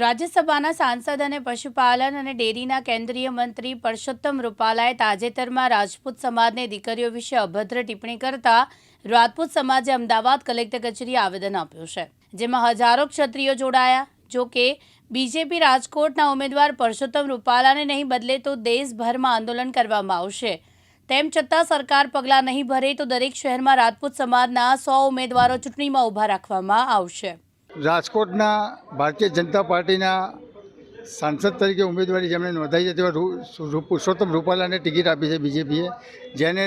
રાજ્યસભાના સાંસદ અને પશુપાલન અને ડેરીના કેન્દ્રીય મંત્રી પરસોત્તમ રૂપાલાએ તાજેતરમાં રાજપૂત સમાજની દીકરીઓ વિશે અભદ્ર ટિપ્પણી કરતા રાજપૂત સમાજે અમદાવાદ કલેક્ટર કચેરીએ આવેદન આપ્યું છે, જેમાં હજારો ક્ષત્રિયો જોડાયા। જો કે બીજેપી રાજકોટના ઉમેદવાર પરસોત્તમ રૂપાલાને નહીં બદલે તો દેશભરમાં આંદોલન કરવામાં આવશે। તેમ છતાં સરકાર પગલાં નહીં ભરે તો દરેક શહેરમાં રાજપૂત સમાજના 100 ઉમેદવારો ચૂંટણીમાં ઊભા રાખવામાં આવશે। રાજકોટના ભારતીય જનતા પાર્ટીના સાંસદ તરીકે ઉમેદવારી જેમણે નોંધાઈ છે તેવા પુરુષોત્તમ રૂપાલાને ટિકિટ આપી છે બીજેપીએ, જેને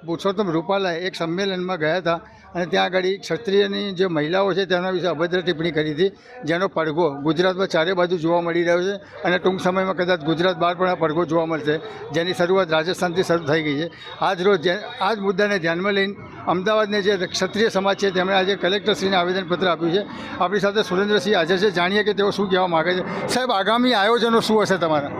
પુરુષોત્તમ રૂપાલા એક સંમેલનમાં ગયા હતા અને ત્યાં આગળ ક્ષત્રિયની જે મહિલાઓ છે તેના વિશે અભદ્ર ટિપ્પણી કરી હતી, જેનો પડઘો ગુજરાતમાં ચારે બાજુ જોવા મળી રહ્યો છે અને ટૂંક સમયમાં કદાચ ગુજરાત બહાર પણ આ પડઘો જોવા મળશે, જેની શરૂઆત રાજસ્થાનથી શરૂ થઈ ગઈ છે। આજ રોજ આ જ મુદ્દાને ધ્યાનમાં લઈને અમદાવાદને જે ક્ષત્રિય સમાજ છે તેમણે આજે કલેક્ટરશ્રીને આવેદનપત્ર આપ્યું છે। આપણી સાથે સુરેન્દ્રસિંહ હાજર છે, જાણીએ કે તેઓ શું કહેવા માગે છે। સાહેબ, આગામી આયોજનો શું હશે તમારા?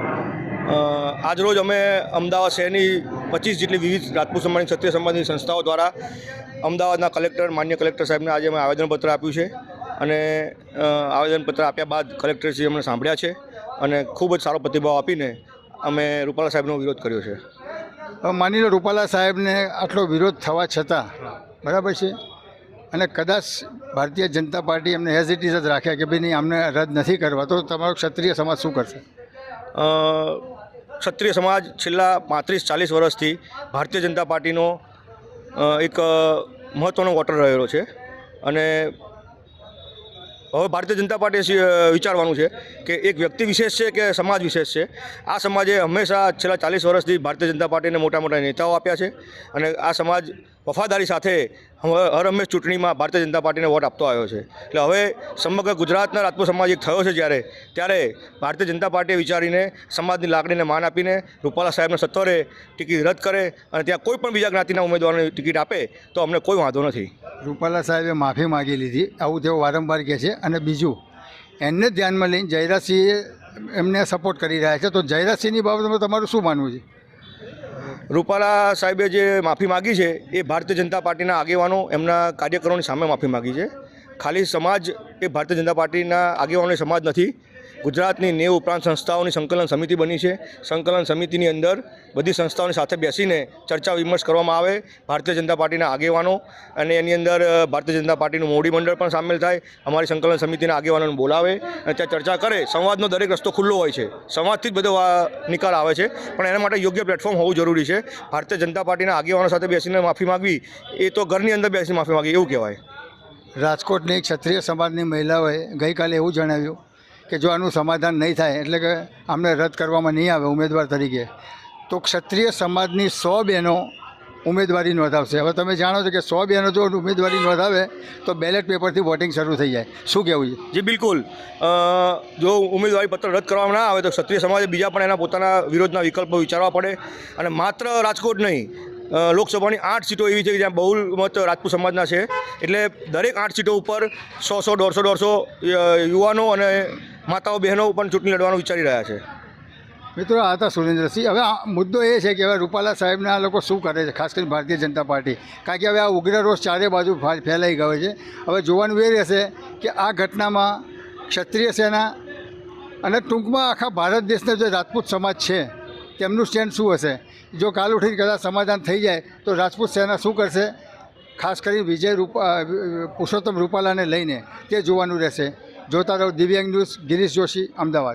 આજરોજ અમે અમદાવાદ શહેરની 25 જેટલી વિવિધ રાજપૂત સમાજની ક્ષત્રિય સમાજની સંસ્થાઓ દ્વારા અમદાવાદના કલેક્ટર માન્ય કલેક્ટર સાહેબને આજે અમે આવેદનપત્ર આપ્યું છે અને આવેદનપત્ર આપ્યા બાદ કલેક્ટરશ્રી અમને સાંભળ્યા છે અને ખૂબ જ સારો પ્રતિભાવ આપીને અમે રૂપાલા સાહેબનો વિરોધ કર્યો છે। હવે માની લો રૂપાલા સાહેબને આટલો વિરોધ થવા છતાં બરાબર છે અને કદાચ ભારતીય જનતા પાર્ટી એમને એઝ ઇટ ઇઝ જ રાખ્યા કે ભાઈ નહીં અમને રદ નથી કરવા, તો તમારો ક્ષત્રિય સમાજ શું કરશે? ક્ષત્રિય સમાજ છેલ્લા 35-40 વર્ષથી ભારતીય જનતા પાર્ટીનો એક મહત્ત્વનો વોટર રહેલો છે અને હવે ભારતીય જનતા પાર્ટીએ વિચારવાનું છે કે એક વ્યક્તિ વિશેષ છે કે સમાજ વિશેષ છે। આ સમાજે હંમેશા છેલ્લા 40 વર્ષથી ભારતીય જનતા પાર્ટીને મોટા મોટા નેતાઓ આપ્યા છે અને આ સમાજ વફાદારી સાથે હર હંમેશ ચૂંટણીમાં ભારતીય જનતા પાર્ટીને વોટ આપતો આવ્યો છે। એટલે હવે સમગ્ર ગુજરાતના રાજપૂત સમાજ એક થયો છે ત્યારે ભારતીય જનતા પાર્ટીએ વિચારીને સમાજની લાગણીને માન આપીને રૂપાલા સાહેબને સત્વરે ટિકિટ રદ કરે અને ત્યાં કોઈ પણ બીજા જ્ઞાતિના ઉમેદવારોને ટિકિટ આપે તો અમને કોઈ વાંધો નથી। રૂપાલા સાહેબે માફી માગી લીધી આવું તેઓ વારંવાર કહે છે અને બીજું એમને ધ્યાનમાં લઈને જયરાજસિંહે એમને સપોર્ટ કરી રહ્યા છે, તો જયરાજસિંહની બાબતમાં તમારું શું માનવું છે? રૂપાલા સાહેબે જે માફી માગી છે એ ભારતીય જનતા પાર્ટીના આગેવાનો એમના કાર્યકરોની સામે માફી માગી છે। ખાલી સમાજ એ ભારતીય જનતા પાર્ટીના આગેવાનોની સમાજ નથી, ગુજરાતની 90 ઉપરાંત સંસ્થાઓની સંકલન સમિતિ બની છે। સંકલન સમિતિની અંદર બધી સંસ્થાઓની સાથે બેસીને ચર્ચા વિમર્શ કરવામાં આવે, ભારતીય જનતા પાર્ટીના આગેવાનો અને એની અંદર ભારતીય જનતા પાર્ટીનું મોવડી મંડળ પણ સામેલ થાય, અમારી સંકલન સમિતિના આગેવાનોને બોલાવે અને ત્યાં ચર્ચા કરે। સંવાદનો દરેક રસ્તો ખુલ્લો હોય છે, સંવાદથી જ બધો નિકાલ આવે છે, પણ એના માટે યોગ્ય પ્લેટફોર્મ હોવું જરૂરી છે। ભારતીય જનતા પાર્ટીના આગેવાનો સાથે બેસીને માફી માગવી એ તો ઘરની અંદર બેસીને માફી માગવી એવું કહેવાય। રાજકોટની ક્ષત્રિય સમાજની મહિલાઓએ ગઈકાલે એવું જણાવ્યું કે જો આનું સમાધાન નહીં થાય એટલે કે અમને રદ કરવામાં નહીં આવે ઉમેદવાર તરીકે તો ક્ષત્રિય સમાજની 100 બહેનો ઉમેદવારી નોંધાવશે। હવે તમે જાણો છો કે 100 બહેનો જો ઉમેદવારી નોંધાવે તો બેલેટ પેપરથી વોટિંગ શરૂ થઈ જાય, શું કહેવું છે? જી બિલકુલ, જો ઉમેદવારી પત્ર રદ કરવામાં ના આવે તો ક્ષત્રિય સમાજે બીજા પણ એના પોતાના વિરોધના વિકલ્પો વિચારવા પડે અને માત્ર રાજકોટ નહીં, લોકસભાની 8 સીટો એવી છે કે જ્યાં બહુમત રાજપૂત સમાજના છે, એટલે દરેક 8 સીટો ઉપર 100, 150 યુવાનો અને માતાઓ બહેનો પણ ચૂંટણી લડવાનું વિચારી રહ્યા છે। મિત્રો, આ હતા સુરેન્દ્રસિંહ। હવે આ મુદ્દો એ છે કે હવે રૂપાલા સાહેબને આ લોકો શું કરે છે, ખાસ કરીને ભારતીય જનતા પાર્ટી, કારણ કે હવે આ ઉગ્ર રોષ ચારે બાજુ ફેલાઈ ગયો છે। હવે જોવાનું એ રહેશે કે આ ઘટનામાં ક્ષત્રિય સેના અને ટૂંકમાં આખા ભારત દેશના જે રાજપૂત સમાજ છે તેમનું સ્ટેન્ડ શું હશે। જો કાલ ઉઠીને કદાચ સમાધાન થઈ જાય તો રાજપૂત સેના શું કરશે, ખાસ કરીને પુરુષોત્તમ રૂપાલાને લઈને તે જોવાનું રહેશે। જોતા રહો દિવ્યાંગ ન્યૂઝ, ગિરીશ જોશી, અમદાવાદ।